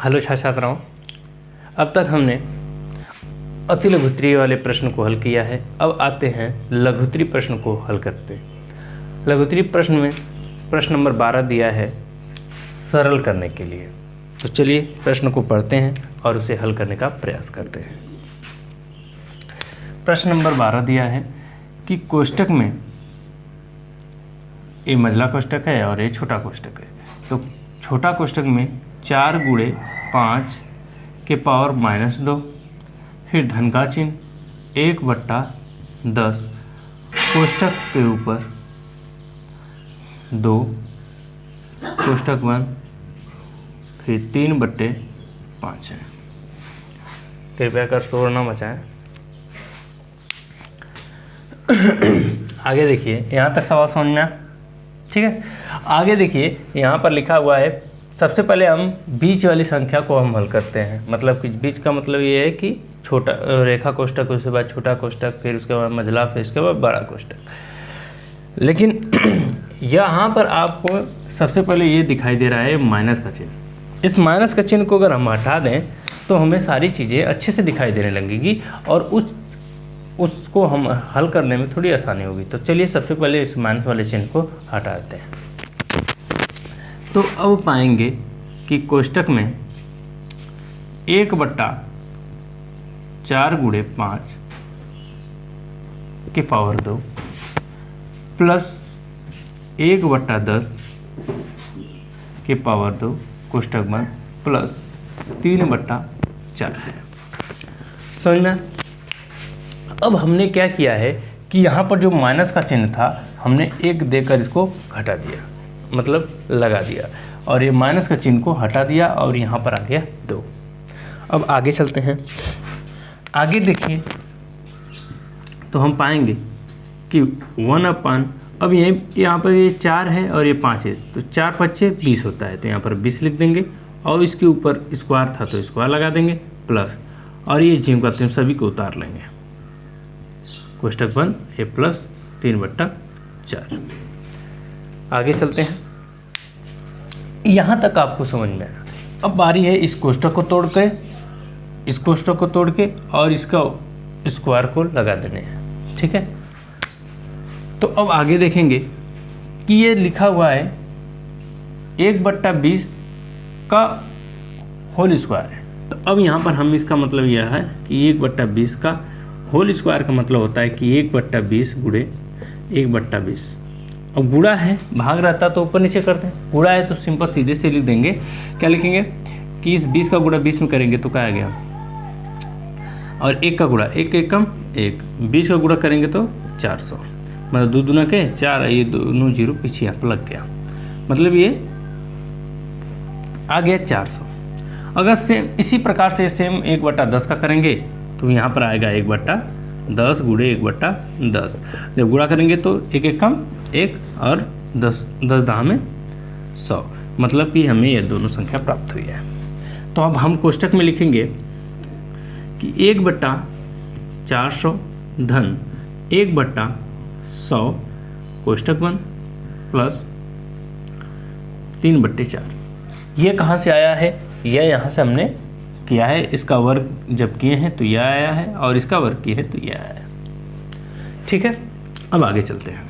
Hello छात्राओं, अब तक हमने अति लघुत्तरीय वाले प्रश्न को हल किया है। अब आते हैं लघुत्तरीय प्रश्न को हल करते हैं। लघुत्तरीय प्रश्न में प्रश्न नंबर 12 दिया है सरल करने के लिए। तो चलिए प्रश्न को पढ़ते हैं और उसे हल करने का प्रयास करते हैं। प्रश्न नंबर 12 दिया है कि कोष्टक में ये मंझला कोष्टक है और ये छोटा कोष्टक है। तो छोटा कोष्टक में 4 गुणे 5 के पावर -2, फिर धन का चिन्ह 1/10 कोष्टक के ऊपर 2 कोष्टक बंद, फिर 3/5 है। कृपया कर शोर न मचाएं। आगे देखिए, यहाँ तक सवाल समझ में आया? ठीक है। आगे देखिए, यहाँ पर लिखा हुआ है, सबसे पहले हम बीच वाली संख्या को हम हल करते हैं। मतलब कि बीच का मतलब ये है कि छोटा रेखा कोष्टक, उसके बाद छोटा कोष्टक, फिर उसके बाद मंझला, फिर उसके बाद बड़ा कोष्टक। लेकिन यहाँ पर आपको सबसे पहले ये दिखाई दे रहा है माइनस का चिन्ह। इस माइनस का चिन्ह को अगर हम हटा दें तो हमें सारी चीज़ें अच्छे से दिखाई देने लगेगी और उसको हम हल करने में थोड़ी आसानी होगी। तो चलिए सबसे पहले इस माइनस वाले चिन्ह को हटा देते हैं। तो अब पाएंगे कि कोष्टक में 1/4 गुणे 5 के पावर 2 प्लस 1/10 के पावर 2 कोष्टक बंद प्लस 3/4 है। समझ में? अब हमने क्या किया है कि यहाँ पर जो माइनस का चिन्ह था हमने 1 देकर इसको घटा दिया, मतलब लगा दिया, और ये माइनस का चिन्ह को हटा दिया और यहाँ पर आ गया 2। अब आगे चलते हैं। आगे देखिए तो हम पाएंगे कि 1/, अब यहाँ पर ये 4 है और ये 5 है, तो 4 5 20 होता है। तो यहाँ पर 20 लिख देंगे और इसके ऊपर स्क्वायर था तो स्क्वायर लगा देंगे प्लस, और ये जिम करते हैं सभी को उतार लेंगे, कोष्टक बंद, ये प्लस 3/4। आगे चलते हैं। यहाँ तक आपको समझ में आया। अब बारी है इस कोष्टक को तोड़ के, इस कोष्टक को तोड़ के और इसका स्क्वायर को लगा देने हैं। ठीक है। तो अब आगे देखेंगे कि ये लिखा हुआ है 1/20 का होल स्क्वायर है। तो अब यहाँ पर हम इसका मतलब यह है कि 1/20 का होल स्क्वायर का मतलब होता है कि 1/20 गुणे 1/20। अब गुणा है, भाग रहता तो ऊपर नीचे करते हैं, गुणा है तो सिंपल सीधे से लिख देंगे। क्या लिखेंगे कि इस 20 का गुणा 20 में करेंगे तो क्या आ गया, और 1 का गुणा 1 1 कम 1, 20 का गुणा करेंगे तो 400, मतलब 2 दूना के 4, ये दोनों जीरो पीछे यहाँ पर लग गया, मतलब ये आ गया 400। अगर सेम इसी प्रकार से सेम 1/10 का करेंगे तो यहाँ पर आएगा 1/10 गुणे 1/10। जब गुणा करेंगे तो 1 1 कम 1 और 10 10 में 100, मतलब कि हमें ये दोनों संख्या प्राप्त हुई है। तो अब हम कोष्टक में लिखेंगे कि 1/400 धन 1/100 कोष्टक बंद प्लस 3/4। ये कहाँ से आया है? यह यहाँ से हमने किया है, इसका वर्ग जब किए हैं तो यह आया है और इसका वर्ग किए हैं तो यह आया है। ठीक है। अब आगे चलते हैं।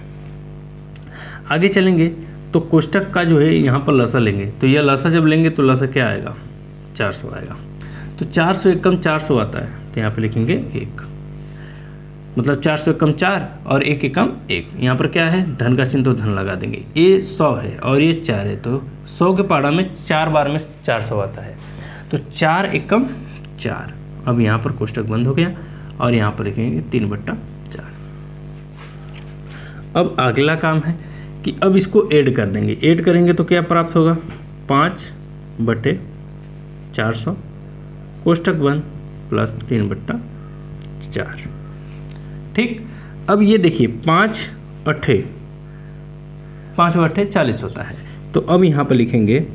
आगे चलेंगे तो कोष्टक का जो है यहाँ पर लसा लेंगे, तो यह लसा जब लेंगे तो लसा क्या आएगा, 400 आएगा। तो 400 एक कम 400 आता है, तो यहाँ पर लिखेंगे 1, मतलब 400 एक कम 4 और 1 एक कम 1। यहाँ पर क्या है, धन का चिन्ह तो धन लगा देंगे। ये 100 है और ये 4 है, तो 100 के पाड़ा में 4 बार में 400 आता है, तो 4 एक कम 4। अब यहाँ पर कोष्टक बंद हो गया और यहाँ पर लिखेंगे 3/4। अब अगला काम है कि अब इसको ऐड कर देंगे। ऐड करेंगे तो क्या प्राप्त होगा, 5/400 कोष्टक बंद प्लस 3/4। ठीक। अब ये देखिए 5 8 40 होता है। तो अब यहाँ पर लिखेंगे,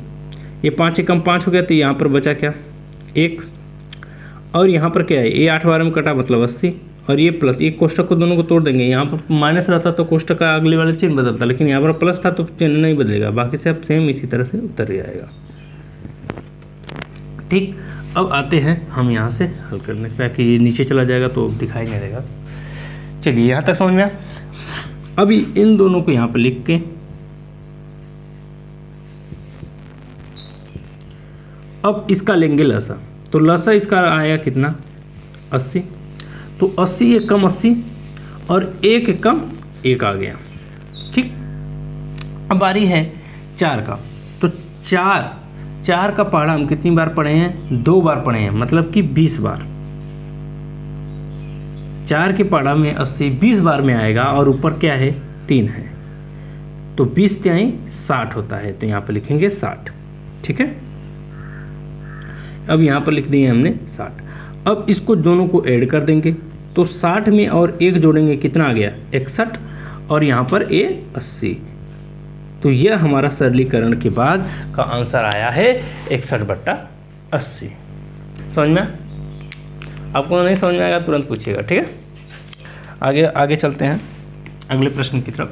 ये 5 से कम 5 हो गया, तो यहाँ पर बचा क्या, 1, और यहाँ पर क्या है, ये 8 बार में कटा मतलब 80, और ये प्लस, ये कोष्टक को दोनों को तोड़ देंगे। यहाँ पर माइनस रहता तो कोष्टक का अगले वाले चिन्ह बदलता, लेकिन यहाँ पर प्लस था तो चिन्ह नहीं बदलेगा, बाकी सब सेम इसी तरह से उतर जाएगा। ठीक, अब आते हैं हम यहाँ से हल करने, ताकि ये नीचे चला जाएगा तो दिखाई नहीं देगा। चलिए यहाँ तक समझ में आया। अभी इन दोनों को यहाँ पर लिख के अब इसका लेंगे लसा, तो लसा इसका आया कितना 80, तो 80 एक कम 80 और एक कम 1 आ गया। ठीक, अब बारी है 4 का, तो 4 का पहाड़ा हम कितनी बार पढ़े हैं, 2 बार पढ़े हैं, मतलब कि 20 बार। 4 के पहाड़ा में 80 20 बार में आएगा और ऊपर क्या है 3 है, तो 20 तिहाई 60 होता है, तो यहाँ पर लिखेंगे 60। ठीक है, अब यहाँ पर लिख दिए हमने 60। अब इसको दोनों को ऐड कर देंगे, तो 60 में और 1 जोड़ेंगे कितना आ गया 61, और यहाँ पर 80। तो यह हमारा सरलीकरण के बाद का आंसर आया है 61/80। समझ में? आपको नहीं समझ में आएगा तुरंत पूछिएगा, ठीक है। आगे चलते हैं अगले प्रश्न की तरफ।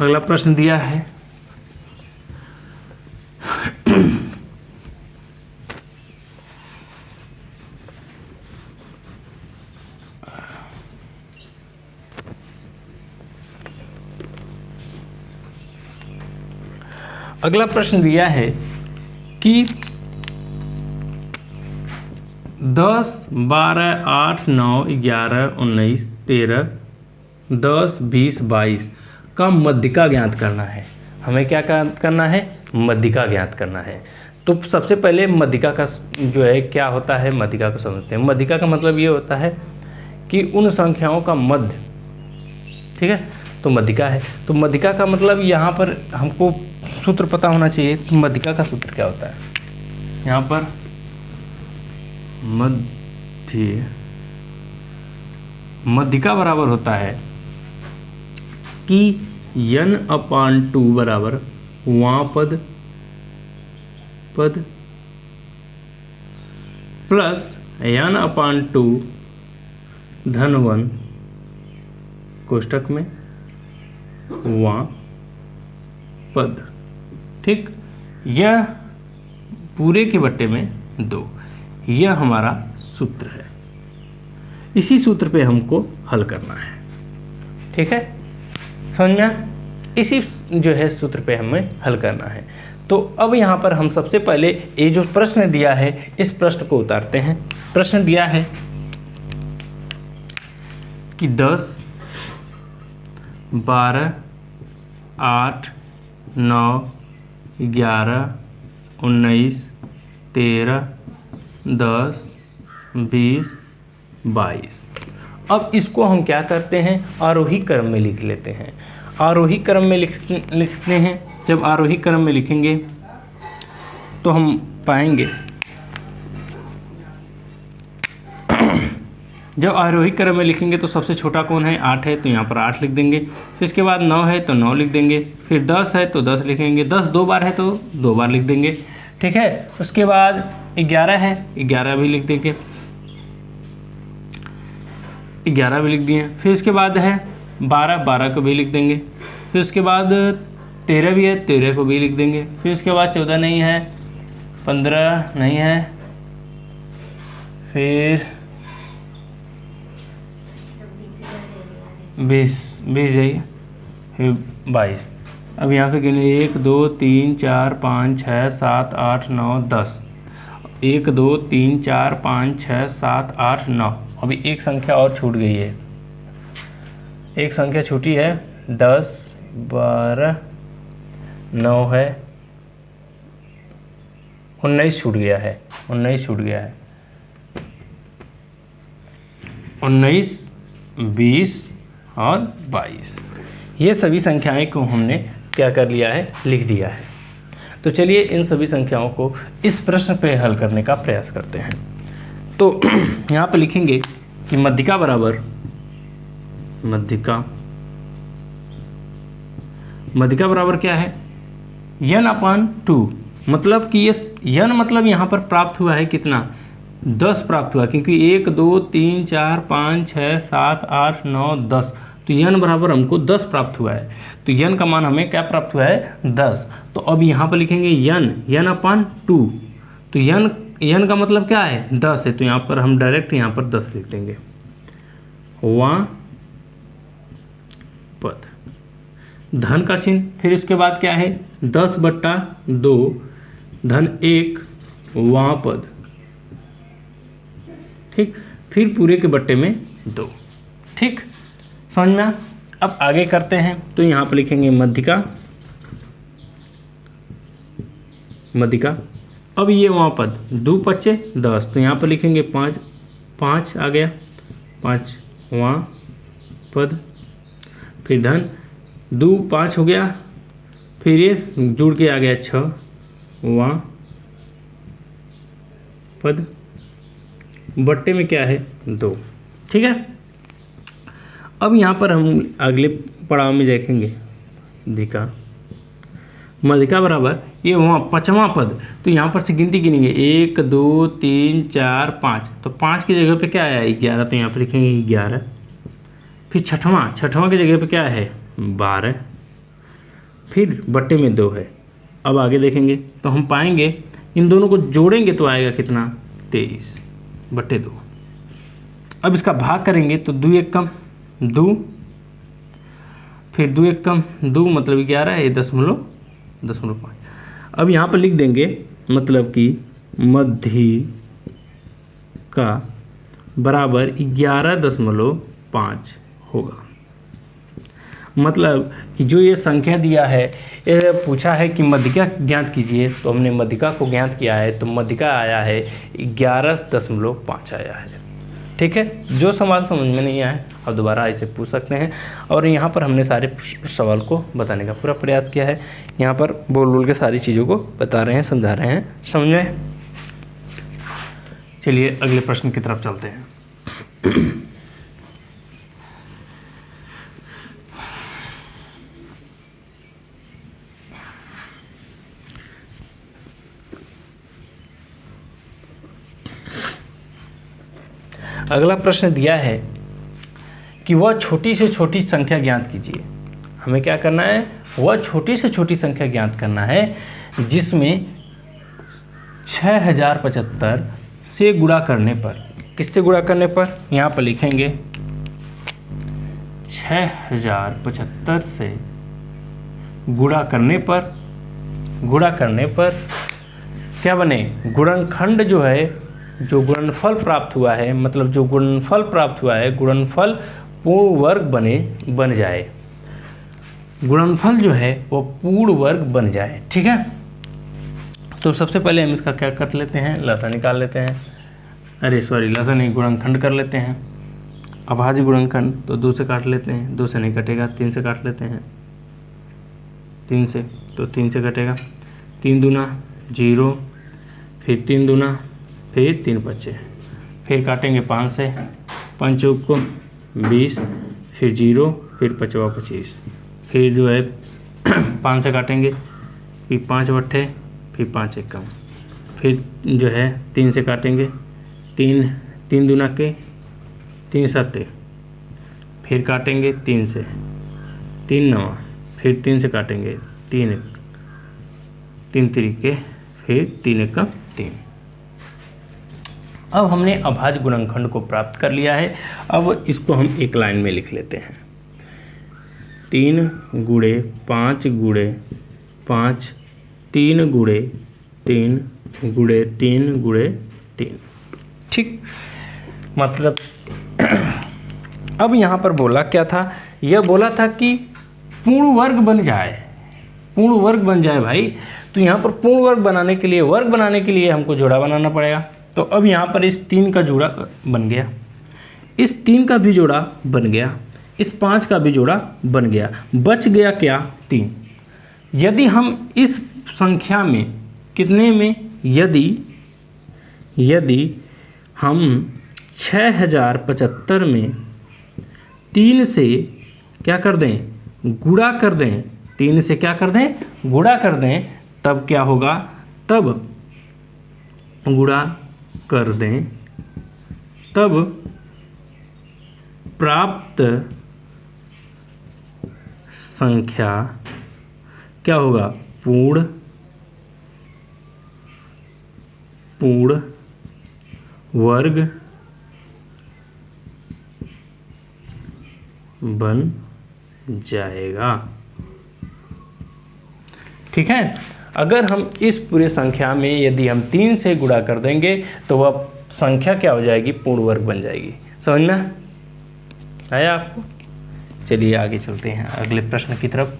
अगला प्रश्न दिया है अगला प्रश्न दिया है कि 10, 12, 8, 9, 11, 19, 13, 10, 20, 22 का मध्यिका ज्ञात करना है। हमें क्या करना है, मध्यिका ज्ञात करना है। तो सबसे पहले मध्यिका का जो है क्या होता है, मध्यिका को समझते हैं। मध्यिका का मतलब ये होता है कि उन संख्याओं का मध्य, ठीक है, तो मध्यिका है। तो मध्यिका का मतलब यहाँ पर हमको सूत्र पता होना चाहिए। तो मध्यिका का सूत्र क्या होता है, यहाँ पर मध्यिका बराबर होता है कि n/2 बराबर वहाँ पद प्लस n/2 धन 1 कोष्टक में वहाँ पद। ठीक, यह पूरे के बट्टे में 2, यह हमारा सूत्र है। इसी सूत्र पे हमको हल करना है। ठीक है, समझ में? इसी जो है सूत्र पे हमें हल करना है। तो अब यहाँ पर हम सबसे पहले ये जो प्रश्न दिया है इस प्रश्न को उतारते हैं। प्रश्न दिया है कि 10, 12, 8, 9, 11, 19, 13, 10, 20, 22। अब इसको हम क्या करते हैं, आरोही क्रम में लिख लेते हैं। आरोही क्रम में लिखते हैं। जब आरोही क्रम में लिखेंगे तो हम पाएंगे, जब आरोही क्रम में लिखेंगे तो सबसे छोटा कौन है, 8 है, तो यहाँ पर 8 लिख देंगे। फिर इसके बाद 9 है तो 9 लिख देंगे। फिर 10 है तो 10 लिखेंगे। 10 2 बार है तो 2 बार लिख देंगे। ठीक है, उसके बाद 11 है, 11 भी लिख देंगे, 11 भी लिख दिए। फिर इसके बाद है 12, 12 को भी लिख देंगे। फिर उसके बाद 13 भी है, 13 को भी लिख देंगे। फिर उसके बाद 14 नहीं है, 15 नहीं है, फिर 20 जाइए, फिर 22। अब यहाँ पे गिने 1 2 3 4 5 6 7 8 9 10। 1 2 3 4 5 6 7 8 9। अभी एक संख्या और छूट गई है, एक संख्या छूटी है, 10 12 9 है, 19 छूट गया है, 19 छूट गया है। 19 20 और 22, ये सभी संख्याएं को हमने क्या कर लिया है, लिख दिया है। तो चलिए इन सभी संख्याओं को इस प्रश्न पे हल करने का प्रयास करते हैं। तो यहाँ पे लिखेंगे कि मध्यिका बराबर, मध्यिका बराबर क्या है, n/2। मतलब कि ये n मतलब यहाँ पर प्राप्त हुआ है कितना, 10 प्राप्त हुआ, क्योंकि 1 2 3 4 5 6 7 8 9 10, तो n बराबर हमको 10 प्राप्त हुआ है। तो n का मान हमें क्या प्राप्त हुआ है, 10। तो अब यहाँ पर लिखेंगे n/2, तो यन का मतलब क्या है 10 है, तो यहाँ पर हम डायरेक्ट यहाँ पर 10 लिख देंगे। वां पद, धन का चिन्ह, फिर इसके बाद क्या है 10/2 धन 1 वां पद, ठीक, फिर पूरे के बट्टे में 2, ठीक, समझ में। अब आगे करते हैं, तो यहाँ पर लिखेंगे मध्यिका, अब ये वहाँ पद 2 पच्चे 10, तो यहाँ पर लिखेंगे 5 आ गया, 5 वहाँ पद, फिर धन 2 5 हो गया, फिर ये जुड़ के आ गया 6 वहाँ पद, बट्टे में क्या है 2, ठीक है। अब यहाँ पर हम अगले पड़ाव में देखेंगे मध्यिका बराबर ये वहाँ 5वां पद, तो यहाँ पर से गिनती गिनेंगे 1 2 3 4 5, तो 5 की जगह पे क्या आया 11, तो यहाँ पर लिखेंगे 11, फिर छठवां की जगह पे क्या है 12, फिर बट्टे में 2 है। अब आगे देखेंगे तो हम पाएंगे इन दोनों को जोड़ेंगे तो आएगा कितना 23/2। अब इसका भाग करेंगे तो 2 1 कम 2, फिर 2 1 कम 2 मतलब 11 है, 10.5। अब यहाँ पर लिख देंगे मतलब कि मध्यिका बराबर 11.5 होगा। मतलब कि जो ये संख्या दिया है, ये पूछा है कि मध्यिका ज्ञात कीजिए, तो हमने मध्यिका को ज्ञात किया है, तो मध्यिका आया है 11.5 आया है, ठीक है। जो सवाल समझ में नहीं आए आप दोबारा इसे पूछ सकते हैं, और यहाँ पर हमने सारे सवाल को बताने का पूरा प्रयास किया है। यहाँ पर बोल के सारी चीज़ों को बता रहे हैं, समझा रहे हैं, समझ में। चलिए अगले प्रश्न की तरफ चलते हैं। अगला प्रश्न दिया है कि वह छोटी से छोटी संख्या ज्ञात कीजिए। हमें क्या करना है, वह छोटी से छोटी संख्या ज्ञात करना है जिसमें 6075 से गुणा करने पर, किससे गुणा करने पर, यहाँ पर लिखेंगे 6075 से गुणा करने पर क्या बने, गुणनखंड जो है, जो गुणनफल प्राप्त हुआ है, मतलब जो गुणनफल प्राप्त हुआ है, गुणनफल पूर्ण वर्ग बन जाए, गुणनफल जो है वो पूर्ण वर्ग बन जाए, ठीक है। तो सबसे पहले हम इसका क्या कर लेते हैं, लसा निकाल लेते हैं, लसा नहीं, गुणनखंड कर लेते हैं। अभाज्य गुणनखंड, तो 2 से काट लेते हैं, 2 से नहीं कटेगा, 3 से काट लेते हैं, 3 से, तो 3 से कटेगा, 3 दूना 0, फिर 3 दूना, फिर 3 बचे, फिर काटेंगे 5 से, 5 चौक को 20, फिर 0, फिर 5 25, फिर जो है 5 से काटेंगे, फिर 5 बट्ठे, फिर 5 एकम, फिर जो है 3 से काटेंगे, 3 दूना के 3 सत्ते, फिर काटेंगे 3 से, 3 नवा, फिर 3 से काटेंगे 3 तरीके, फिर 3 एकम 3। अब हमने अभाज्य गुणनखंड को प्राप्त कर लिया है। अब इसको हम एक लाइन में लिख लेते हैं, 3 गुणे 5 गुणे 5, 3 गुणे 3 गुणे 3 गुणे 3, ठीक। मतलब अब यहाँ पर बोला क्या था, यह बोला था कि पूर्ण वर्ग बन जाए भाई। तो यहाँ पर पूर्ण वर्ग बनाने के लिए हमको जोड़ा बनाना पड़ेगा। तो अब यहाँ पर इस 3 का जोड़ा बन गया, इस 3 का भी जोड़ा बन गया, इस 5 का भी जोड़ा बन गया, बच गया क्या 3। यदि हम इस संख्या में कितने में, यदि हम 6075 में 3 से क्या कर दें, गुणा कर दें, 3 से क्या कर दें, गुणा कर दें, तब क्या होगा, तब गुणा कर दें, तब प्राप्त संख्या क्या होगा, पूर्ण पूर्ण वर्ग बन जाएगा। ठीक है, अगर हम इस पूरे संख्या में यदि हम 3 से गुणा कर देंगे तो वह संख्या क्या हो जाएगी, पूर्ण वर्ग बन जाएगी। समझ में आया आपको? चलिए आगे चलते हैं अगले प्रश्न की तरफ।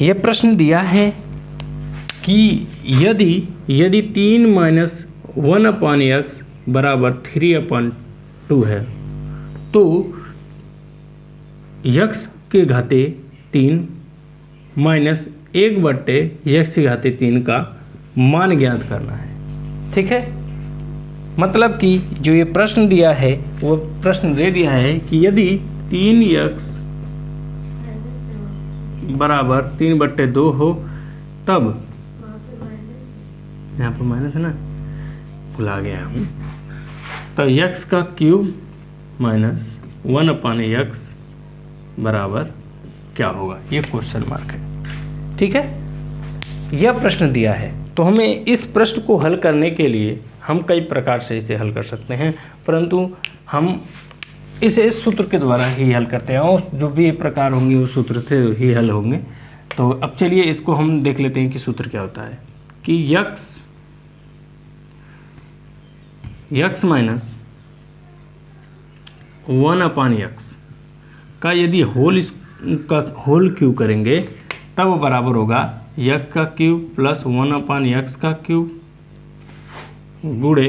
यह प्रश्न दिया है कि यदि 3 माइनस 1/x बराबर 3/2 है तो x के घाते 3 माइनस 1/x के घाते 3 का मान ज्ञात करना है। ठीक है, मतलब कि जो ये प्रश्न दिया है वो प्रश्न दे दिया है कि यदि 3x बराबर 3/2 हो तब, यहाँ पर माइनस है ना, भुला गया हूँ, तो x का क्यूब माइनस 1/x बराबर क्या होगा, ये क्वेश्चन मार्क है। ठीक है, यह प्रश्न दिया है तो हमें इस प्रश्न को हल करने के लिए हम कई प्रकार से इसे हल कर सकते हैं, परंतु हम इसे सूत्र के द्वारा ही हल करते हैं और जो भी प्रकार होंगे वो सूत्र से ही हल होंगे। तो अब चलिए इसको हम देख लेते हैं कि सूत्र क्या होता है कि x माइनस 1/x का यदि होल क्यूब करेंगे तब बराबर होगा x का क्यूब प्लस 1/x का क्यूब गुणे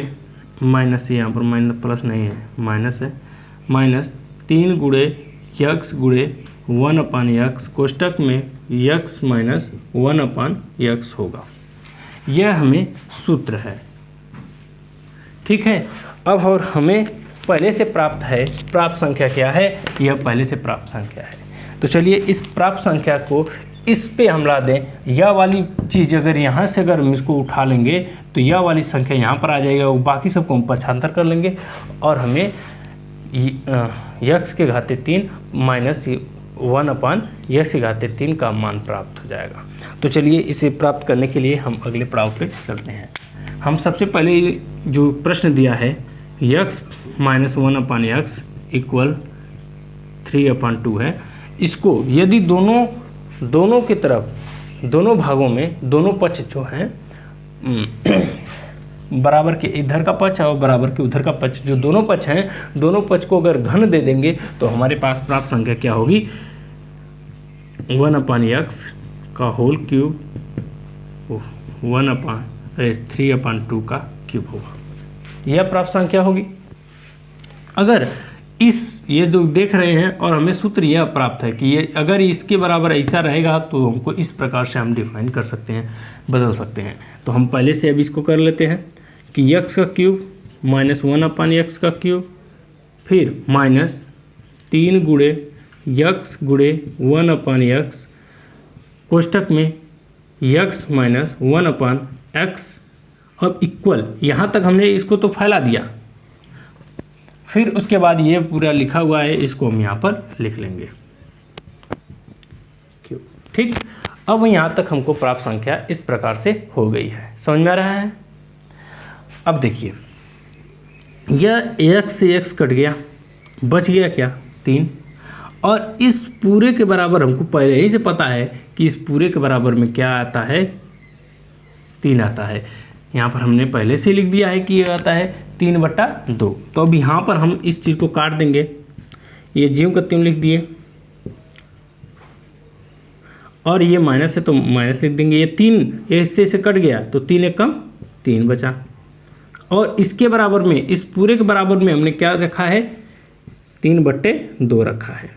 माइनस, यहाँ पर माइनस प्लस नहीं है माइनस है, माइनस 3 गुणे x गुणे 1/x कोष्टक में x माइनस 1/x होगा। यह हमें सूत्र है। ठीक है, अब और हमें पहले से प्राप्त है, प्राप्त संख्या क्या है, यह पहले से प्राप्त संख्या है। तो चलिए इस प्राप्त संख्या को इस पे हम ला दें, यह वाली चीज़ अगर यहाँ से अगर हम इसको उठा लेंगे तो यह वाली संख्या यहाँ पर आ जाएगा, वो बाकी सबको हम पक्षांतर कर लेंगे और हमें x के घाते 3 माइनस 1/x के घाते 3 का मान प्राप्त हो जाएगा। तो चलिए इसे प्राप्त करने के लिए हम अगले पड़ाव पे चलते हैं। हम सबसे पहले जो प्रश्न दिया है x माइनस 1/x इक्वल 3/2 है, इसको यदि दोनों की तरफ, दोनों भागों में दोनों पक्ष जो हैं बराबर के इधर का पक्ष और बराबर के उधर का पक्ष, जो दोनों पक्ष हैं, दोनों पक्ष को अगर घन दे देंगे तो हमारे पास प्राप्त संख्या क्या होगी, 1/x का होल क्यूब 3/2 का क्यूब होगा। यह प्राप्त संख्या होगी। अगर ये जो देख रहे हैं और हमें सूत्र यह प्राप्त है कि ये अगर इसके बराबर ऐसा रहेगा तो हमको इस प्रकार से हम डिफाइन कर सकते हैं, बदल सकते हैं। तो हम पहले से अब इसको कर लेते हैं कि x का क्यूब माइनस 1/x का क्यूब फिर माइनस 3 गुणे x गुणे 1/x कोष्टक में x माइनस 1/x। अब इक्वल, यहाँ तक हमने इसको तो फैला दिया, फिर उसके बाद ये पूरा लिखा हुआ है, इसको हम यहाँ पर लिख लेंगे। ठीक, अब यहाँ तक हमको प्राप्त संख्या इस प्रकार से हो गई है। समझ में आ रहा है? अब देखिए, यह x से x कट गया, बच गया क्या, 3। और इस पूरे के बराबर हमको पहले ही से पता है कि इस पूरे के बराबर में क्या आता है, 3 आता है। यहाँ पर हमने पहले से लिख दिया है कि ये आता है 3/2। तो अब यहाँ पर हम इस चीज़ को काट देंगे, ये ज्यों का त्यों लिख दिए और ये माइनस है तो माइनस लिख देंगे। ये 3 इससे से कट गया तो 3 एक कम 3 बचा। और इसके बराबर में, इस पूरे के बराबर में हमने क्या रखा है, 3/2 रखा है।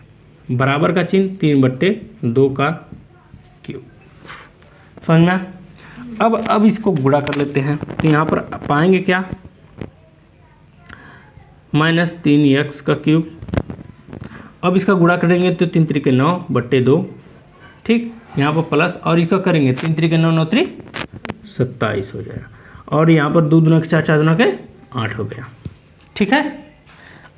बराबर का चिन्ह 3/2 का क्यूब। समझ में? अब इसको गुणा कर लेते हैं तो यहाँ पर पाएंगे क्या, माइनस 3x का क्यूब। अब इसका गुणा करेंगे तो 3 3 के 9/2। ठीक, यहाँ पर प्लस और इसका करेंगे 3 3 के 9 9 3 27 हो जाएगा। और यहाँ पर 2 दूना के 4 4 दूना के 8 हो गया। ठीक है,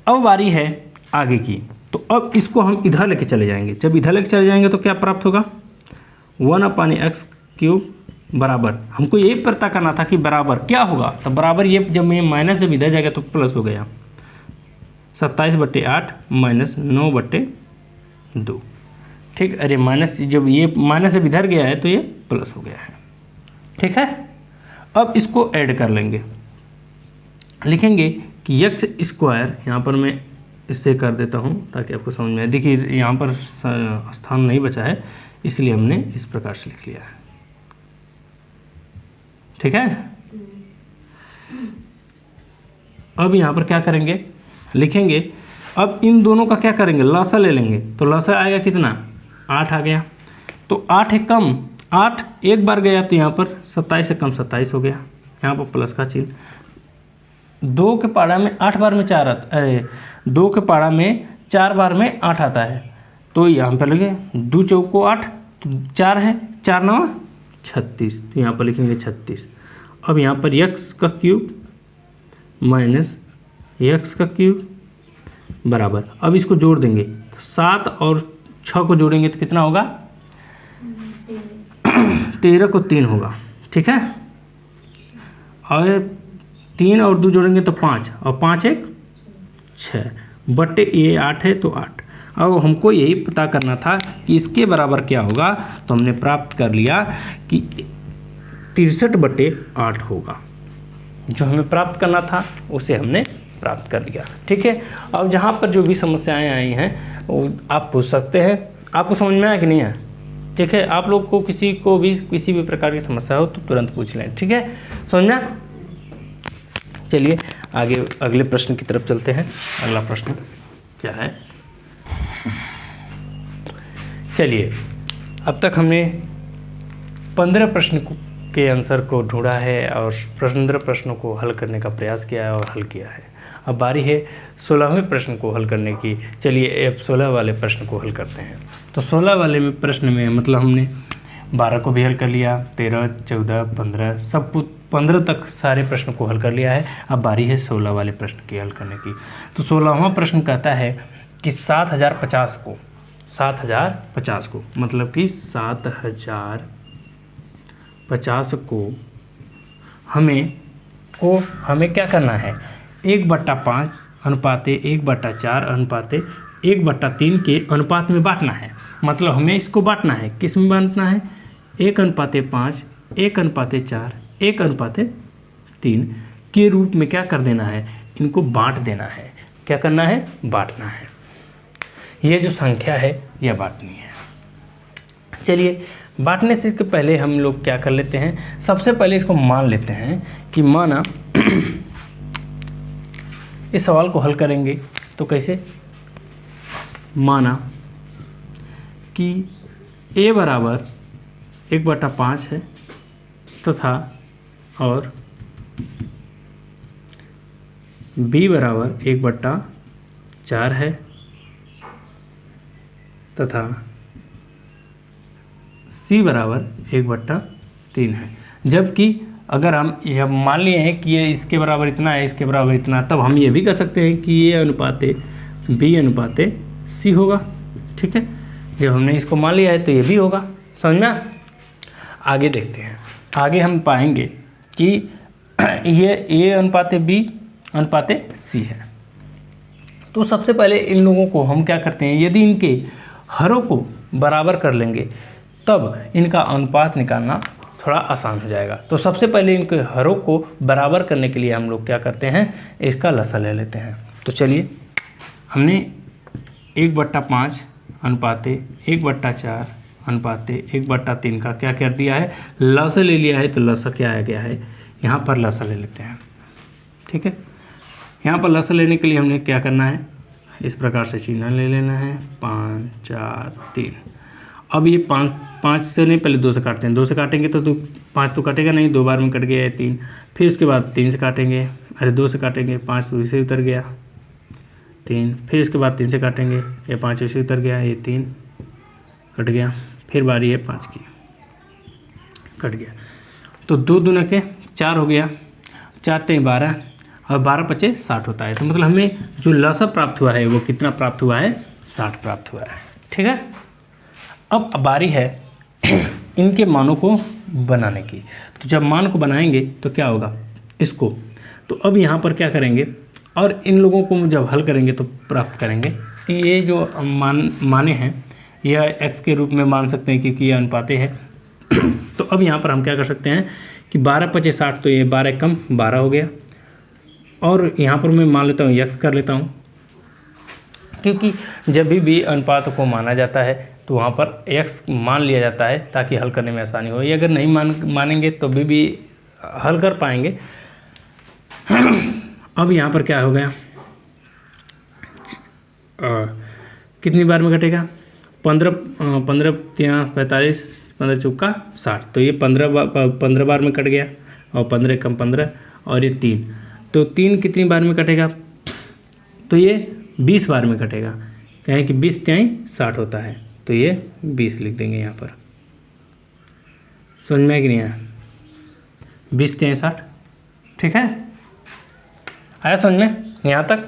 अब बारी है आगे की। तो अब इसको हम इधर लेके चले जाएंगे। जब इधर लेके चले जाएंगे तो क्या प्राप्त होगा, 1/x³ बराबर, हमको यही पता करना था कि बराबर क्या होगा। तो बराबर ये जब ये माइनस जब इधर जाएगा तो प्लस हो गया, 27/8 माइनस 9/2। ठीक, अरे माइनस जब ये माइनस जब इधर गया है तो ये प्लस हो गया है। ठीक है, अब इसको ऐड कर लेंगे, लिखेंगे कि x², यहाँ पर मैं इससे कर देता हूँ ताकि आपको समझ में आए। देखिए यहाँ पर स्थान नहीं बचा है, इसलिए हमने इस प्रकार से लिख लिया है। ठीक है, अब यहाँ पर क्या करेंगे, लिखेंगे, अब इन दोनों का क्या करेंगे, लसा ले लेंगे। तो लसा आएगा कितना, 8 आ गया। तो 8 है कम, 8 एक बार गया तो यहाँ पर 27 से कम 27 हो गया, यहाँ पर प्लस का चिन्ह। 2 के पारा में 8 बार में 4 आता है, 2 के पारा में 4 बार में 8 आता है। तो यहाँ पर लगे 2 चौको 8, तो 4 है, 4 9 36, तो यहाँ पर लिखेंगे 36। अब यहाँ पर x³ माइनस x³ बराबर, अब इसको जोड़ देंगे, तो 7 और 6 को जोड़ेंगे तो कितना होगा, 13 को 3 होगा। ठीक है, और 3 और 2 जोड़ेंगे तो 5, और 5 1 6 बटे ये 8 है तो 8। अब हमको यही पता करना था कि इसके बराबर क्या होगा, तो हमने प्राप्त कर लिया कि 63/8 होगा। जो हमें प्राप्त करना था उसे हमने प्राप्त कर लिया। ठीक है, अब जहाँ पर जो भी समस्याएं आई हैं वो आप पूछ सकते हैं। आपको समझ में आया कि नहीं है? ठीक है, आप लोग को किसी भी प्रकार की समस्या हो तो तुरंत पूछ लें। ठीक है, समझ में? चलिए आगे अगले प्रश्न की तरफ चलते हैं। अगला प्रश्न क्या है, चलिए अब तक हमने 15 प्रश्न के आंसर को ढूंढा है और 15 प्रश्नों को हल करने का प्रयास किया है और हल किया है। अब बारी है 16वें प्रश्न को हल करने की। चलिए अब 16 वाले प्रश्न को हल करते हैं। तो 16 वाले में प्रश्न में मतलब हमने 12 को भी हल कर लिया, 13, 14, 15 सब 15 तक सारे प्रश्न को हल कर लिया है। अब बारी है 16 वाले प्रश्न की हल करने की। तो 16वां प्रश्न कहता है कि 7050 को मतलब कि 7050 को हमें क्या करना है, 1/5 अनुपाते 1/4 अनुपाते 1/3 के अनुपात में बांटना है। मतलब हमें इसको बांटना है, किस में बांटना है, 1/5, 1/4, 1/3 के रूप में क्या कर देना है, इनको बांट देना है। क्या करना है, बांटना है। ये जो संख्या है यह बांटनी है। चलिए बांटने से पहले हम लोग क्या कर लेते हैं, सबसे पहले इसको मान लेते हैं कि माना इस सवाल को हल करेंगे तो कैसे, माना कि a बराबर 1/5 है तथा और b बराबर 1/4 है तथा c बराबर 1/3 है। जबकि अगर हम यह मान लिए हैं कि ये इसके बराबर इतना है, इसके बराबर इतना, तब हम ये भी कर सकते हैं कि ये अनुपाते b अनुपाते c होगा। ठीक है, जब हमने इसको मान लिया है तो ये भी होगा। समझ में? आगे देखते हैं। आगे हम पाएंगे कि ये a अनुपाते b अनुपाते c है। तो सबसे पहले इन लोगों को हम क्या करते हैं, यदि इनके हरों को बराबर कर लेंगे तब इनका अनुपात निकालना थोड़ा आसान हो जाएगा। तो सबसे पहले इनके हरों को बराबर करने के लिए हम लोग क्या करते हैं, इसका लसा ले लेते हैं। तो चलिए हमने 1/5 अनुपाते 1/4 अनुपाते 1/3 का क्या कर दिया है, लसा ले लिया है। तो लसा क्या आ गया है, यहाँ पर लसा ले लेते हैं। ठीक है, यहाँ पर लसा लेने के लिए हमने क्या करना है, इस प्रकार से चिन्ह ले लेना है, 5 4 3। अब ये 5 से नहीं, पहले 2 से काटते हैं। 2 से काटेंगे तो 5 तो कटेगा नहीं, 2 बार में कट गया है 3। फिर उसके बाद 3 से काटेंगे, अरे 2 से काटेंगे, 5 तो इसे उतर गया 3। फिर इसके बाद 3 से काटेंगे, ये 5 इसे उतर गया, ये 3 कट गया। फिर बारी है 5 की, कट गया। तो 2 दूना के 4 हो गया, 4 3 12 और 12 पचे 60 होता है। तो मतलब हमें जो लसा प्राप्त हुआ है वो कितना प्राप्त हुआ है, 60 प्राप्त हुआ है। ठीक है, अब बारी है इनके मानों को बनाने की। तो जब मान को बनाएंगे तो क्या होगा इसको, तो अब यहाँ पर क्या करेंगे और इन लोगों को जब हल करेंगे तो प्राप्त करेंगे कि ये जो माने हैं यह x के रूप में मान सकते हैं क्योंकि यह अनुपाते है। तो अब यहाँ पर हम क्या कर सकते हैं कि 12 पचे 60, तो ये 12 कम 12 हो गया, और यहाँ पर मैं मान लेता हूँ x कर लेता हूँ, क्योंकि जब भी अनुपात को माना जाता है तो वहाँ पर x मान लिया जाता है ताकि हल करने में आसानी हो। ये अगर नहीं मानेंगे तो भी हल कर पाएंगे। अब यहाँ पर क्या हो गया, कितनी बार में घटेगा, 15 45 15 चौका 60, तो ये 15 बार में कट गया, और 15 कम 15 और ये 3, तो 3 कितनी बार में कटेगा, तो ये 20 बार में कटेगा। कहें कि 20 तिहाई 60 होता है, तो ये 20 लिख देंगे यहाँ पर। समझ में कि नहीं आया, 20 तिहाई 60। ठीक है, आया समझ में यहाँ तक।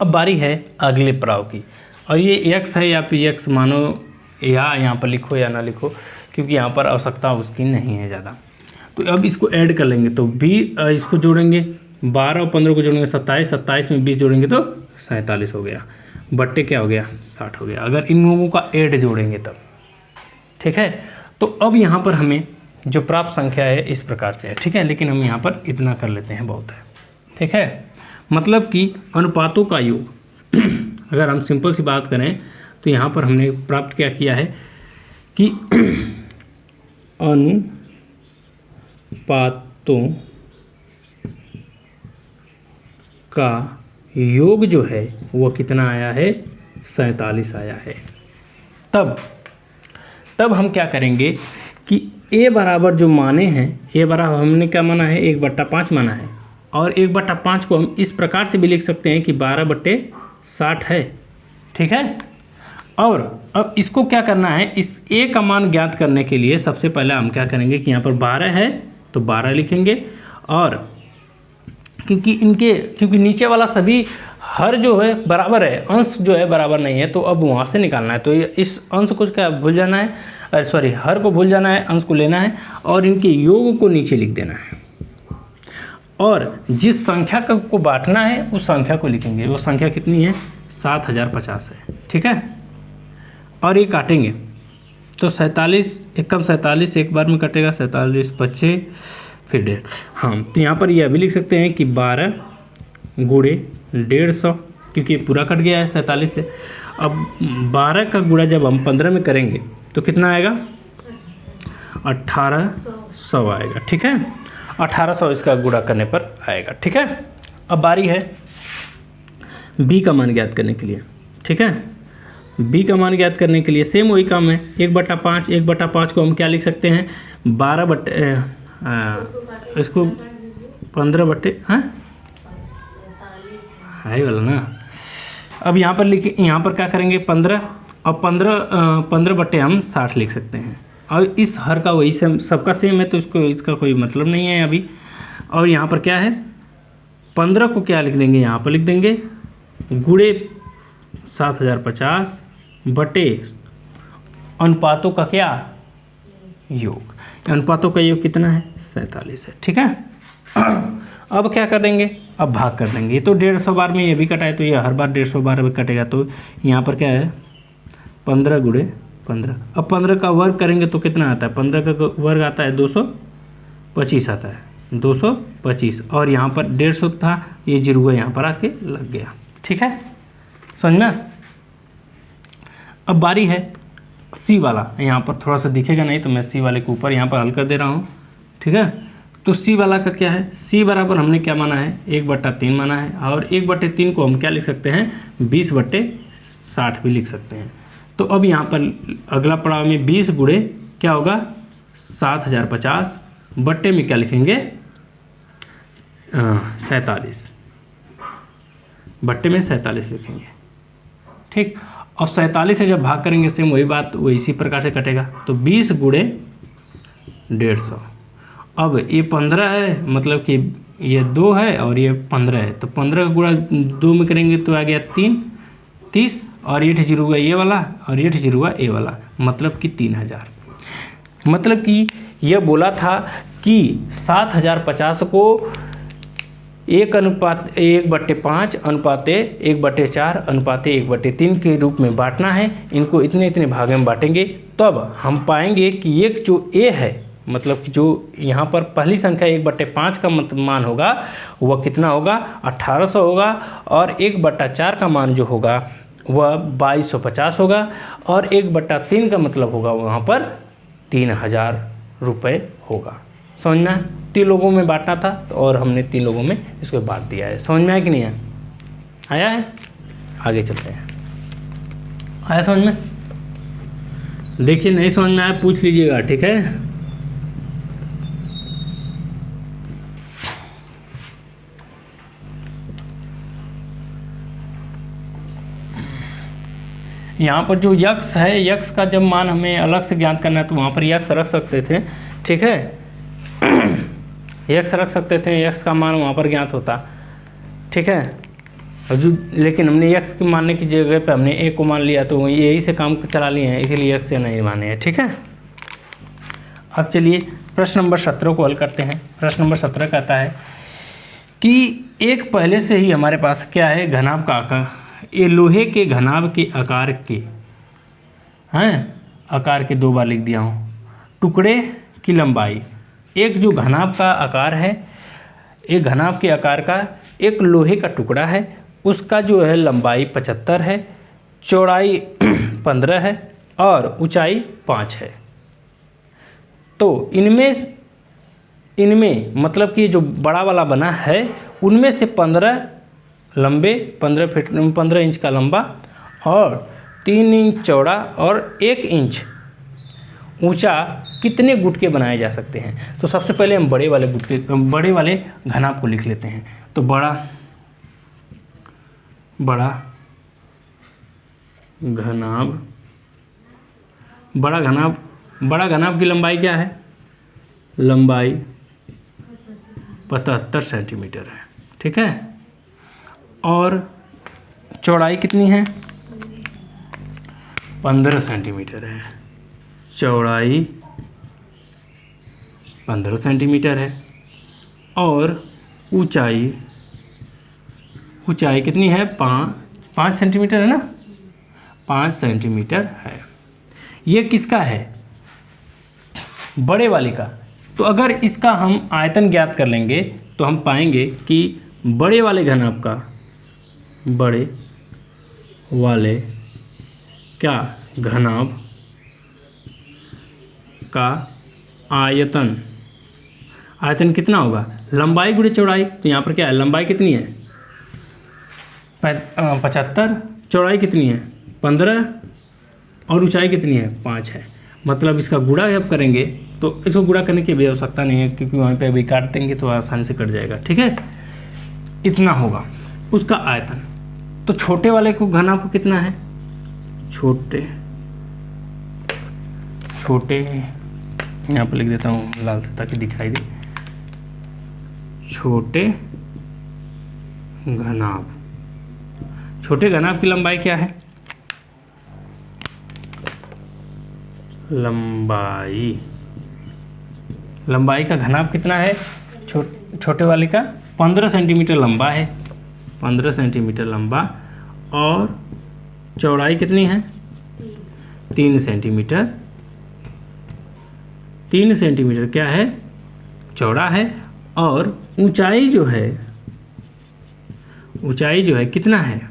अब बारी है अगले पड़ाव की, और ये x है, या फिर x मानो या यहाँ पर लिखो या ना लिखो, क्योंकि यहाँ पर आवश्यकता उसकी नहीं है ज़्यादा। तो अब इसको ऐड कर लेंगे, तो इसको जोड़ेंगे 12 और 15 को जोड़ेंगे 27, 27 में 20 जोड़ेंगे तो 47 हो गया, बट्टे क्या हो गया 60 हो गया, अगर इन लोगों का ऐड जोड़ेंगे तब। ठीक है, तो अब यहाँ पर हमें जो प्राप्त संख्या है इस प्रकार से है। ठीक है, लेकिन हम यहाँ पर इतना कर लेते हैं, बहुत है। ठीक है, मतलब कि अनुपातों का योग अगर हम सिंपल सी बात करें तो यहाँ पर हमने प्राप्त क्या किया है कि अनुपातों का योग जो है वो कितना आया है, 47 आया है। तब हम क्या करेंगे कि a बराबर जो माने हैं, a बराबर हमने क्या माना है, 1/5 माना है, और 1/5 को हम इस प्रकार से भी लिख सकते हैं कि 12/60 है। ठीक है, और अब इसको क्या करना है, इस a का मान ज्ञात करने के लिए सबसे पहले हम क्या करेंगे कि यहाँ पर 12 है तो 12 लिखेंगे, और क्योंकि नीचे वाला सभी हर जो है बराबर है, अंश जो है बराबर नहीं है, तो अब वहाँ से निकालना है। तो इस अंश को क्या भूल जाना है, सॉरी हर को भूल जाना है, अंश को लेना है और इनके योग को नीचे लिख देना है, और जिस संख्या को बांटना है उस संख्या को लिखेंगे। वो संख्या कितनी है, 7050 है। ठीक है, और ये काटेंगे तो 47 एक कम 47 एक बार में कटेगा, 47 25 फिर 1.5। हाँ, तो यहाँ पर यह भी लिख सकते हैं कि 12 गुणे 150, क्योंकि पूरा कट गया है 47 से। अब 12 का गुणा जब हम 15 में करेंगे तो कितना आएगा, 1800 आएगा। ठीक है, 1800 इसका गुणा करने पर आएगा। ठीक है, अब बारी है b का मान ज्ञात करने के लिए। ठीक है, b का मान ज्ञात करने के लिए सेम वही काम है, 1/5, 1/5 को हम क्या लिख सकते हैं, 12 इसको 15 बट्टे है वाला ना। अब यहाँ पर यहाँ पर क्या करेंगे 15, और 15 बट्टे हम 60 लिख सकते हैं, और इस हर का वही सबका सेम है तो इसका कोई मतलब नहीं है अभी। और यहाँ पर क्या है, 15 को क्या लिख देंगे, यहाँ पर लिख देंगे गुणे 7050 बटे अनुपातों का क्या योग, अनुपातों का योग कितना है, 47 है। ठीक है, अब क्या कर देंगे, अब भाग कर देंगे। ये तो 150 बार में ये भी कटा है, तो ये हर बार 150 बार में कटेगा, तो यहाँ पर क्या है 15 गुणे 15। अब 15 का वर्ग करेंगे तो कितना आता है, 15 का वर्ग आता है 225 आता है, 225, और यहाँ पर 150 था, ये जीरो यहाँ पर आके लग गया। ठीक है, समझना। अब बारी है सी वाला, यहाँ पर थोड़ा सा दिखेगा नहीं तो मैं सी वाले के ऊपर यहाँ पर हल कर दे रहा हूँ। ठीक है, तो सी वाला का क्या है, सी बराबर हमने क्या माना है, 1/3 माना है, और 1/3 को हम क्या लिख सकते हैं, 20/60 भी लिख सकते हैं। तो अब यहाँ पर अगला पड़ाव में 20 गुणे क्या होगा, 7050 बट्टे में क्या लिखेंगे, 47 बट्टे में 47 लिखेंगे। ठीक, और 47 से जब भाग करेंगे सेम वही बात, वो इसी प्रकार से कटेगा, तो 20 गुणे 150। अब ये 15 है, मतलब कि ये 2 है और ये 15 है, तो 15 का गुणा 2 में करेंगे तो आ गया 30, और ये ठिचर हुआ ये वाला और ये ठिचर हुआ ये वाला, मतलब कि 3000। मतलब कि यह बोला था कि 7050 को 1/5 अनुपाते 1/4 अनुपाते 1/3 के रूप में बांटना है। इनको इतने इतने भाग में बांटेंगे तब हम पाएंगे कि एक जो ए है, मतलब कि जो यहाँ पर पहली संख्या 1/5 का मान होगा वह कितना होगा, 1800 होगा, और 1/4 का मान जो होगा वह 2250 होगा, और 1/3 का मतलब होगा वहाँ पर 3000 रुपये होगा। समझ में आया? 3 लोगों में बांटना था और हमने 3 लोगों में इसको बांट दिया है। समझ में आया कि नहीं आया है? आगे चलते हैं। आया समझ में? देखिए नहीं समझ में आया पूछ लीजिएगा, ठीक है? यहाँ पर जो यक्स है, यक्स का जब मान हमें अलग से ज्ञात करना है तो वहाँ पर यक्स रख सकते थे, ठीक है? यक्स रख सकते थे, यक्स का मान वहाँ पर ज्ञात होता, ठीक है? और जो लेकिन हमने यक्स के मानने की जगह पे हमने ए को मान लिया, तो यही से काम चला लिए हैं, इसीलिए यक्स से नहीं माने हैं, ठीक है? अब चलिए प्रश्न नंबर 17 को हल करते हैं। प्रश्न नंबर 17 कहता है कि एक पहले से ही हमारे पास क्या है, घनाभ का आकार, ये लोहे के घनाभ के आकार के हैं, आकार के 2 बार लिख दिया हूँ। टुकड़े की लंबाई, एक जो घनाभ का आकार है, एक घनाभ के आकार का एक लोहे का टुकड़ा है, उसका जो है लंबाई 75 है, चौड़ाई 15 है और ऊंचाई 5 है। तो इनमें मतलब कि जो बड़ा वाला बना है उनमें से 15 लंबे, 15 इंच का लंबा और 3 इंच चौड़ा और 1 इंच ऊंचा कितने गुटके बनाए जा सकते हैं? तो सबसे पहले हम बड़े वाले घनाभ को लिख लेते हैं। तो बड़ा घनाभ की लंबाई क्या है? लंबाई 75 सेंटीमीटर है, ठीक है? और चौड़ाई कितनी है? 15 सेंटीमीटर है। चौड़ाई 15 सेंटीमीटर है और ऊंचाई कितनी है? 5 सेंटीमीटर है ना, 5 सेंटीमीटर है। ये किसका है? बड़े वाले का। तो अगर इसका हम आयतन ज्ञात कर लेंगे तो हम पाएंगे कि बड़े वाले घनाभ का घनाभ का आयतन कितना होगा? लंबाई गुणे चौड़ाई। तो यहाँ पर क्या है, लंबाई कितनी है? 75, चौड़ाई कितनी है? 15 और ऊंचाई कितनी है? 5 है। मतलब इसका गुणा जब करेंगे तो इसको गुणा करने की भी आवश्यकता नहीं है, क्योंकि वहीं पे अभी काट देंगे तो आसानी से कट जाएगा, ठीक है? इतना होगा उसका आयतन। तो छोटे वाले को घनाभ को कितना है? छोटे यहाँ पर लिख देता हूँ लाल से ताकि दिखाई दे। छोटे घनाभ की लंबाई क्या है? लंबाई का घनाभ कितना है? छोटे वाले का 15 सेंटीमीटर लंबा है, 15 सेंटीमीटर लंबा, और चौड़ाई कितनी है? 3 सेंटीमीटर। 3 सेंटीमीटर क्या है? चौड़ा है। और ऊंचाई जो है कितना है?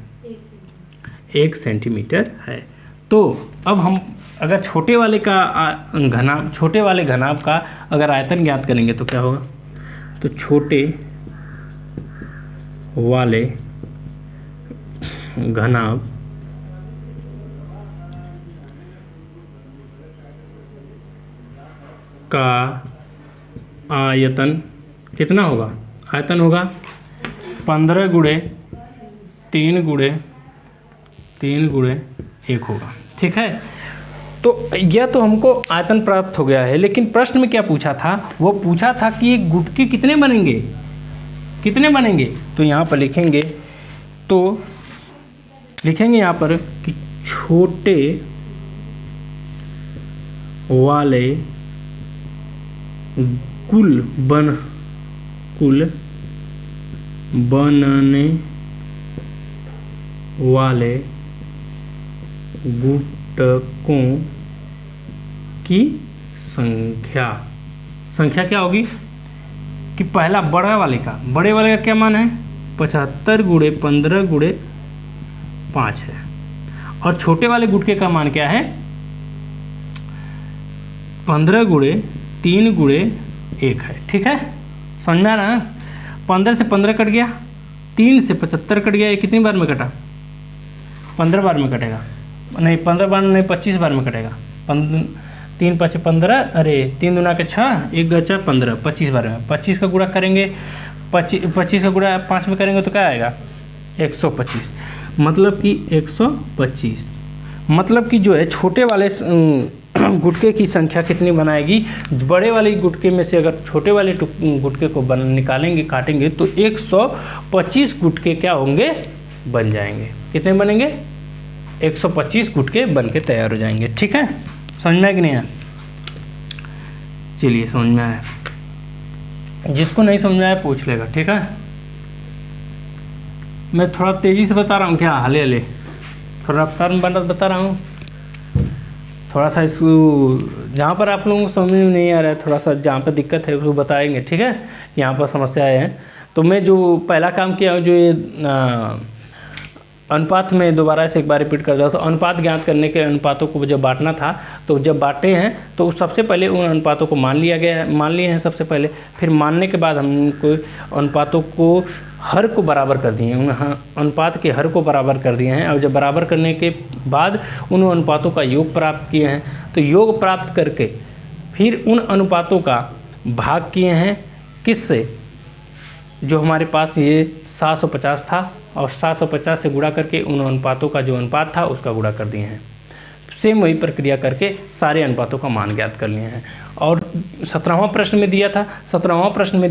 1 सेंटीमीटर है। तो अब हम अगर छोटे वाले घनाभ का अगर आयतन ज्ञात करेंगे तो क्या होगा? तो छोटे वाले घनाभ का आयतन कितना होगा? आयतन होगा 15 गुणे 3 गुणे 1 होगा, ठीक है? तो यह तो हमको आयतन प्राप्त हो गया है, लेकिन प्रश्न में क्या पूछा था? वो पूछा था कि एक गुटके कितने बनेंगे? कितने बनेंगे? तो यहाँ पर लिखेंगे यहाँ पर कि छोटे वाले कुल बनने वाले गुटकों की संख्या क्या होगी कि पहला बड़े वाले का क्या मान है 75 गुणे 15 गुणे 5 है, और छोटे वाले गुटके का मान क्या है 15 गुणे 3 गुणे 1 है। ठीक है, समझ में आ रहा है? 15 से 15 कट गया, 3 से 75 कट गया। ये कितनी बार में कटा? 15 बार में कटेगा, नहीं 15 बार नहीं 25 बार में कटेगा। 3 5 15, अरे 3 दूना के 6, 1 गचा 15, 25 बार में। 25 का गुणा करेंगे, 25 का गुणा 5 में करेंगे तो क्या आएगा 125। मतलब कि 125 मतलब कि जो है छोटे वाले गुटके की संख्या कितनी बनाएगी? बड़े वाले गुटके में से अगर छोटे वाले गुटके को निकालेंगे, काटेंगे तो 125 गुटके क्या होंगे? बन जाएंगे। कितने बनेंगे? 125 गुटके बन के तैयार हो जाएंगे। ठीक है, समझ में आया कि नहीं आया? चलिए, समझ में आया। जिसको नहीं समझ में आया पूछ लेगा। ठीक है, मैं थोड़ा तेज़ी से बता रहा हूँ क्या? हले थोड़ा रफ्तार में बता रहा हूँ। थोड़ा सा इसको जहाँ पर आप लोगों को समझ में नहीं आ रहा है, थोड़ा सा जहाँ पर दिक्कत है उसको बताएंगे। ठीक है, यहाँ पर समस्याएं हैं। तो मैं जो पहला काम किया हूँ, जो ये अनुपात में दोबारा से एक बार रिपीट कर दिया। तो अनुपात ज्ञात करने के अनुपातों को जब बांटना था, तो जब बांटे हैं तो सबसे पहले उन अनुपातों को मान लिए हैं सबसे पहले। फिर मानने के बाद हमको अनुपातों को हर को बराबर कर दिए हैं, अनुपात के हर को बराबर कर दिए हैं। और जब बराबर करने के बाद उन अनुपातों का योग प्राप्त किए हैं, तो योग प्राप्त करके फिर उन अनुपातों का भाग किए हैं किससे? जो हमारे पास ये 750 था, और 750 से गुणा करके उन अनुपातों का जो अनुपात था उसका गुणा कर दिए हैं। सेम वही प्रक्रिया करके सारे अनुपातों का मान ज्ञात कर लिए हैं। और 17वां प्रश्न में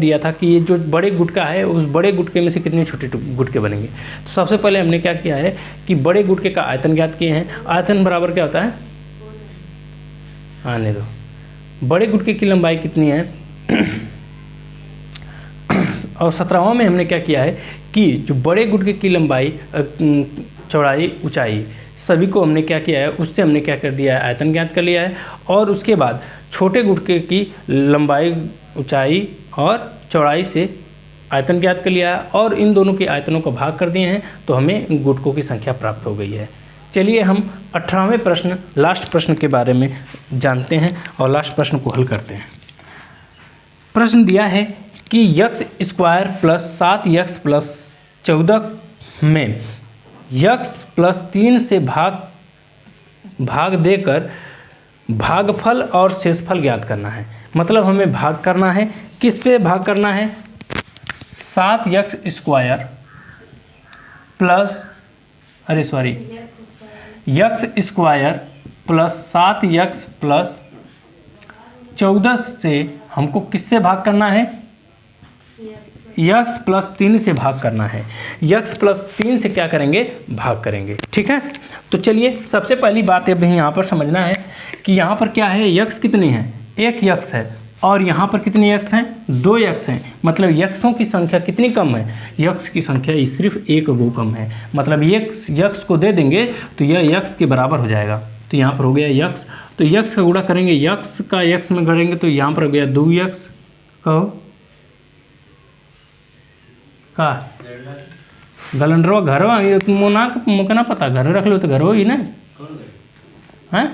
दिया था कि ये जो बड़े गुटका है, उस बड़े गुटके में से कितने छोटे गुटके बनेंगे। तो सबसे पहले हमने क्या किया है कि बड़े गुटके का आयतन ज्ञात किए हैं। आयतन बराबर क्या होता है? आने दो। बड़े गुटके की लंबाई कितनी है? और 17वां में हमने क्या किया है कि जो बड़े गुटके की लंबाई, चौड़ाई, ऊंचाई सभी को हमने क्या किया है, उससे हमने क्या कर दिया है, आयतन ज्ञात कर लिया है। और उसके बाद छोटे गुटके की लंबाई, ऊंचाई और चौड़ाई से आयतन ज्ञात कर लिया है, और इन दोनों के आयतनों को भाग कर दिए हैं, तो हमें गुटकों की संख्या प्राप्त हो गई है। चलिए हम 18वें प्रश्न, लास्ट प्रश्न के बारे में जानते हैं और लास्ट प्रश्न को हल करते हैं। प्रश्न दिया है कि x² + 7x + 14 में x + 3 से भाग देकर भागफल और शेषफल ज्ञात करना है। मतलब हमें भाग करना है, किस पे भाग करना है? 7x² प्लस x² + 7x + 14 से हमको किससे भाग करना है? x + 3 से भाग करना है। x + 3 से क्या करेंगे? भाग करेंगे। ठीक है, तो चलिए सबसे पहली बात अभी यहाँ पर समझना है कि यहाँ पर क्या है, x कितने हैं? 1 x है, और यहाँ पर कितने x हैं? 2 x हैं। मतलब xों की संख्या कितनी कम है? x की संख्या सिर्फ 1 गो कम है। मतलब x को दे देंगे तो यह x के बराबर हो जाएगा। तो यहाँ पर हो गया x, तो x का गुणा करेंगे, x का x में गढ़ेंगे तो यहाँ पर हो गया 2x। कहो का गलंडरवा घरवा मुझे ना पता, घर रख लो तो घर हो ही ना है।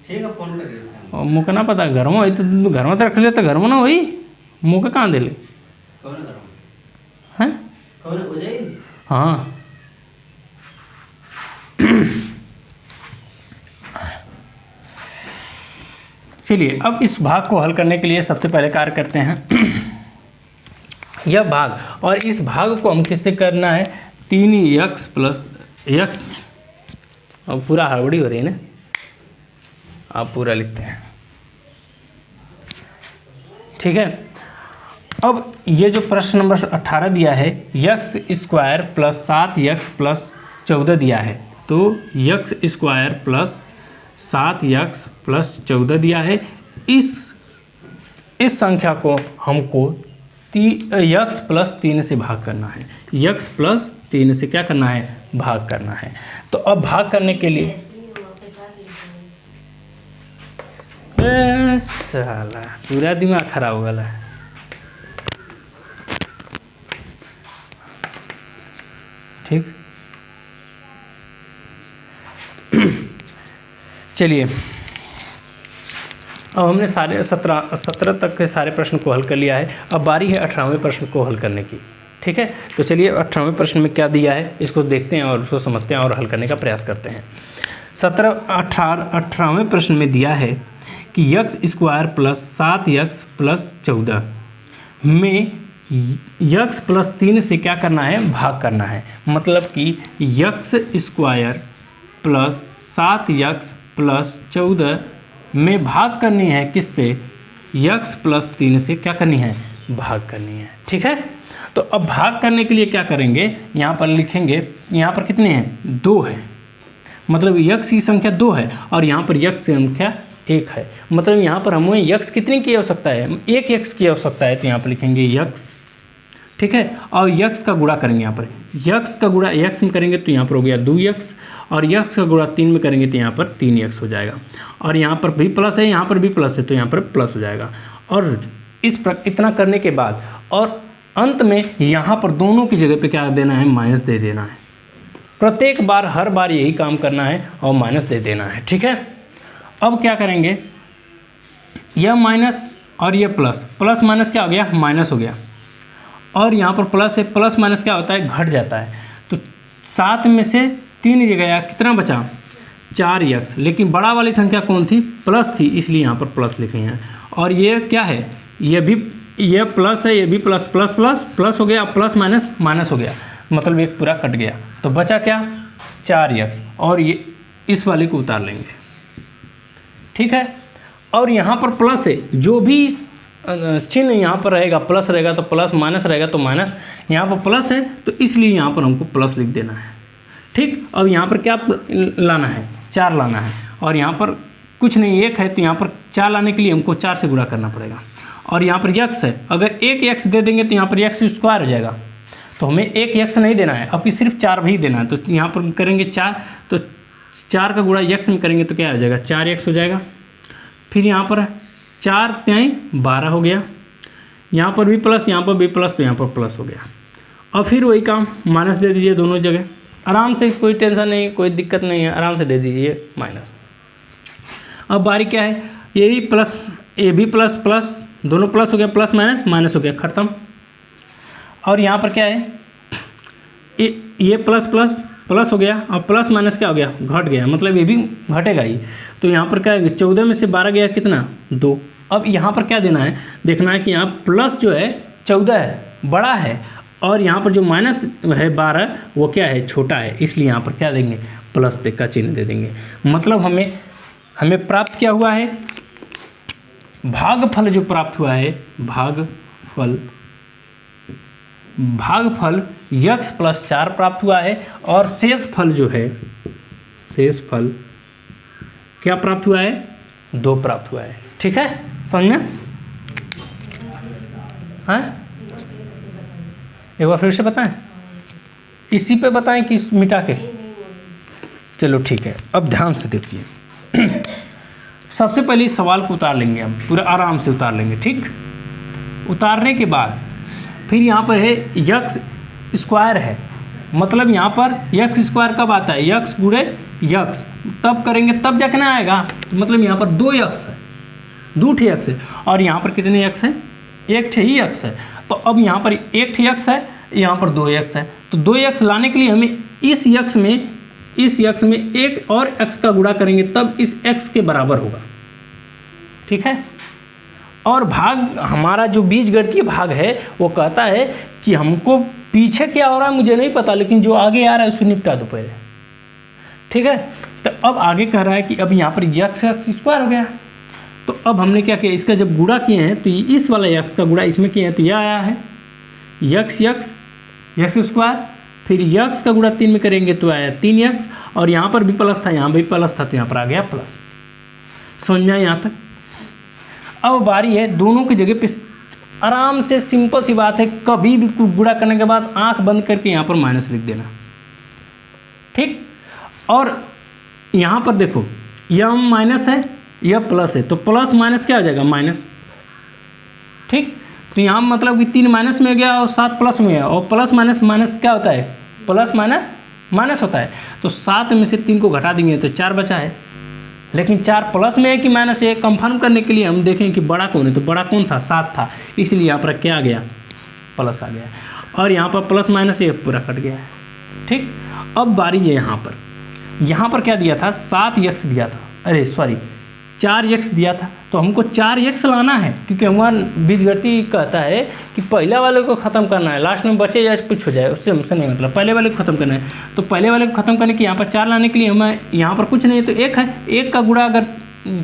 ठीक है, फोन कर मुझे ना पता घर में तो घर में तो रख ले तो घर में ना वही मुँह कहाँ दे ले हैं। हाँ चलिए अब इस भाग को हल करने के लिए सबसे पहले कार्य करते हैं यह भाग, और इस भाग को हम किससे करना है? 3x + x। अब पूरा हड़बड़ी हो रही है ना, आप पूरा लिखते हैं। ठीक है, अब ये जो प्रश्न नंबर 18 दिया है, x square plus 7x plus 14 दिया है, तो x square plus 7x plus 14 दिया है। इस संख्या को हमको यक्स प्लस 3 से भाग करना है, यक्स प्लस 3 से क्या करना है, भाग करना है। तो अब भाग करने के लिए साला पूरा दिमाग खराब हो गया। ठीक, चलिए अब हमने सारे 17 तक के सारे प्रश्न को हल कर लिया है। अब बारी है 18वें प्रश्न को हल करने की। ठीक है, तो चलिए 18वें प्रश्न में क्या दिया है इसको देखते हैं और उसको समझते हैं और हल करने का प्रयास करते हैं। 18वें प्रश्न में दिया है कि x square plus 7x plus 14 में यक्स प्लस 3 से क्या करना है, भाग करना है। मतलब कि x square plus 7x plus 14 में भाग करनी है किससे, यक्स प्लस 3 से क्या करनी है, भाग करनी है। ठीक है, तो अब भाग करने के लिए क्या करेंगे, यहाँ पर लिखेंगे, यहाँ पर कितने हैं, 2 है, मतलब यक्स की संख्या 2 है और यहाँ पर यक्स की संख्या 1 है। मतलब यहाँ पर हमें यक्स कितने की आवश्यकता है, 1 यक्स की आवश्यकता है, तो यहाँ पर लिखेंगे यक्स। ठीक है, और यक्स का गुणा करेंगे, यहाँ पर यक्स का गुणा यक्स में करेंगे तो यहाँ पर हो गया 2x, और यक्स का गुणा 3 में करेंगे तो यहाँ पर 3x हो जाएगा, और यहाँ पर भी प्लस है, यहाँ पर भी प्लस है, तो यहाँ पर प्लस हो जाएगा। और इतना करने के बाद और अंत में यहाँ पर दोनों की जगह पे क्या देना है, माइनस दे देना है। प्रत्येक बार हर बार यही काम करना है और माइनस दे देना है। ठीक है, अब क्या करेंगे, यह माइनस और यह प्लस, प्लस माइनस क्या हो गया, माइनस हो गया, और यहाँ पर प्लस है, प्लस माइनस क्या होता है, घट जाता है। तो 7 में से 3 जगह कितना बचा, 4x, लेकिन बड़ा वाली संख्या कौन थी, प्लस थी, इसलिए यहाँ पर प्लस लिखे हैं। और ये क्या है, ये प्लस है, ये भी प्लस प्लस प्लस प्लस हो गया, प्लस माइनस माइनस हो गया, मतलब एक पूरा कट गया, तो बचा क्या, 4x, और ये इस वाले को उतार लेंगे। ठीक है, और यहाँ पर प्लस है, जो भी चिन्ह यहाँ पर रहेगा प्लस रहेगा तो प्लस, माइनस रहेगा तो माइनस, यहाँ पर प्लस है तो इसलिए यहाँ पर हमको प्लस लिख देना है। ठीक, अब यहाँ पर क्या लाना है, 4 लाना है, और यहाँ पर कुछ नहीं 1 है, तो यहाँ पर 4 लाने के लिए हमको 4 से गुणा करना पड़ेगा। और यहाँ पर यक्स है, अगर 1 यक्स दे देंगे तो यहाँ पर यक्स स्क्वायर हो जाएगा, तो हमें 1 यक्स नहीं देना है, अब सिर्फ 4 भी देना है। तो यहाँ पर करेंगे 4, तो 4 का गुणा यक्स में करेंगे तो क्या हो जाएगा, 4x हो जाएगा। फिर यहाँ पर 4 तिहाई 12 हो गया, यहाँ पर भी प्लस, यहाँ पर भी प्लस, तो यहाँ पर प्लस हो गया। और फिर वही काम, माइनस दे दीजिए दोनों जगह, आराम से, कोई टेंशन नहीं, कोई दिक्कत नहीं है, आराम से दे दीजिए माइनस। अब बारी क्या है, ये भी प्लस, ये भी प्लस प्लस, दोनों प्लस हो गया, प्लस माइनस माइनस हो गया, खत्म। और यहाँ पर क्या है, ये प्लस प्लस प्लस हो गया, और प्लस माइनस क्या हो गया, घट गया, मतलब ये भी घटेगा ही। तो यहाँ पर क्या है, 14 में से 12 गया कितना, 2। अब यहाँ पर क्या देना है, देखना है कि यहाँ प्लस जो है 14 है, बड़ा है, और यहाँ पर जो माइनस है 12 वो क्या है, छोटा है, इसलिए यहाँ पर क्या देंगे, प्लस का चिन्ह दे देंगे। मतलब हमें प्राप्त क्या हुआ है, भागफल जो प्राप्त हुआ है, भागफल यक्स प्लस 4 प्राप्त हुआ है, और शेष फल जो है, शेष फल क्या प्राप्त हुआ है, 2 प्राप्त हुआ है। ठीक है, समझ में, हाँ, एक बार फिर से बताएं, इसी पे बताएं कि मिटा के, चलो ठीक है। अब ध्यान से देखिए, सबसे पहले इस सवाल को उतार लेंगे हम, पूरा आराम से उतार लेंगे। ठीक, उतारने के बाद फिर यहाँ पर है यक्स स्क्वायर है, मतलब यहाँ पर यक्स स्क्वायर कब आता है, यक्स गुणे यक्स, तब करेंगे तब जाके ना आएगा, मतलब यहाँ पर 2 यक्स है, 2 यक्स है, और यहाँ पर कितने यक्स है, 1 ही यक्स है। तो अब यहाँ पर 1 यक्स है, यहाँ पर 2 यक्स है, तो 2 यक्स लाने के लिए हमें इस यक्स में 1 और x का गुणा करेंगे, तब इस x के बराबर होगा। ठीक है, और भाग, हमारा जो बीजगणितीय भाग है वो कहता है कि हमको पीछे क्या हो रहा है मुझे नहीं पता, लेकिन जो आगे आ रहा है उसको निपटा दो पहले। ठीक है, तो अब आगे कह रहा है कि अब यहाँ पर यक्स स्क्वायर हो गया, तो अब हमने क्या किया, इसका जब गुणा किए हैं तो इस वाला यक्स का गुणा इसमें किए हैं तो यह आया है यक्स यक्स यक्स स्क्वायर, फिर यक्स का गुणा 3 में करेंगे तो आया 3x, और यहाँ पर भी प्लस था, यहाँ भी प्लस था, तो यहाँ पर आ गया प्लस। समझ में आया यहाँ तक? अब बारी है दोनों की जगह पे आराम से, सिंपल सी बात है, कभी भी गुणा करने के बाद आंख बंद करके यहाँ पर माइनस लिख देना, ठीक। और यहाँ पर देखो यह माइनस है यह प्लस है, तो प्लस माइनस क्या हो जाएगा, माइनस, ठीक। तो यहाँ मतलब कि 3 माइनस में गया और 7 प्लस में गया, और प्लस माइनस माइनस क्या होता है, प्लस माइनस माइनस होता है। तो 7 में से 3 को घटा देंगे तो 4 बचा है, लेकिन 4 प्लस में है कि माइनस है, कंफर्म करने के लिए हम देखें कि बड़ा कौन है, तो बड़ा कौन था, 7 था, इसलिए यहाँ पर क्या आ गया, प्लस आ गया, और यहाँ पर प्लस माइनस ये पूरा कट गया है, ठीक। अब बारी है यहाँ पर क्या दिया था, 7x दिया था, अरे सॉरी 4x दिया था, तो हमको 4x लाना है, क्योंकि हमारा बीजगणित कहता है कि पहले वाले को ख़त्म करना है, लास्ट में बचे या कुछ हो जाए उससे हमसे नहीं मतलब, पहले वाले को ख़त्म करना है। तो पहले वाले को ख़त्म करने के यहाँ पर 4 लाने के लिए हमें यहाँ पर कुछ नहीं है तो 1 है, 1 का गुणा अगर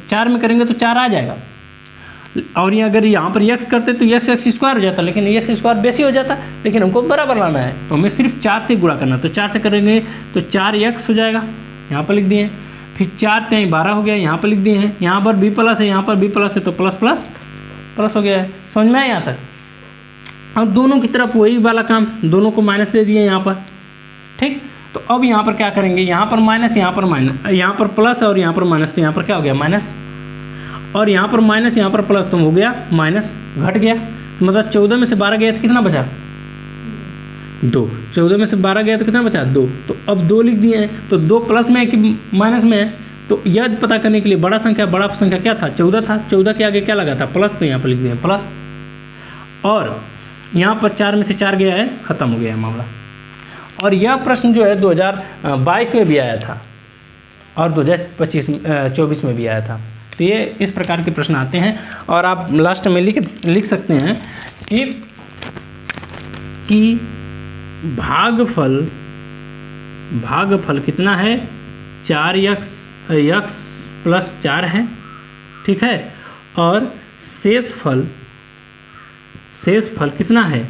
4 में करेंगे तो 4 आ जाएगा, और ये अगर यहाँ पर x करते तो x स्क्वायर हो जाता, लेकिन x स्क्वायर बेसी हो जाता, लेकिन हमको बराबर लाना है तो हमें सिर्फ 4 से गुणा करना, तो 4 से करेंगे तो 4x हो जाएगा, यहाँ पर लिख दिए, फिर 4 3 12 हो गया, यहाँ पर लिख दिए हैं, यहाँ पर b प्लस है, यहाँ पर b प्लस है, तो प्लस प्लस प्लस हो गया है। समझ में आया यहाँ तक? और दोनों की तरफ वही वाला काम, दोनों को माइनस दे दिए यहाँ पर, ठीक। तो अब यहाँ पर क्या करेंगे, यहाँ पर माइनस, यहाँ पर माइनस, यहाँ पर प्लस और यहाँ पर माइनस, तो यहाँ पर क्या हो गया, माइनस, और यहाँ पर माइनस यहाँ पर प्लस, तो हो गया माइनस, घट गया, तो मतलब 14 में से 12 गया तो कितना बचा, 2। 14 में से 12 गया तो कितना बचा, 2। तो अब 2 लिख दिए हैं, तो 2 प्लस में है कि माइनस में है, तो यह पता करने के लिए बड़ा संख्या क्या था, 14 था, 14 के आगे क्या लगा था, प्लस, तो यहाँ पर लिख दिए प्लस, और यहाँ पर 4 में से 4 गया है, ख़त्म हो गया है मामला। और यह प्रश्न जो है 2022 में भी आया था और 2024 में भी आया था। तो ये इस प्रकार के प्रश्न आते हैं, और आप लास्ट में लिख सकते हैं कि भागफल कितना है, 4x प्लस 4 है, ठीक है, और शेष फल कितना है,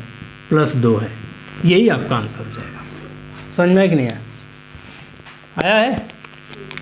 प्लस 2 है। यही आपका आंसर हो जाएगा। समझ में कि नहीं आया है?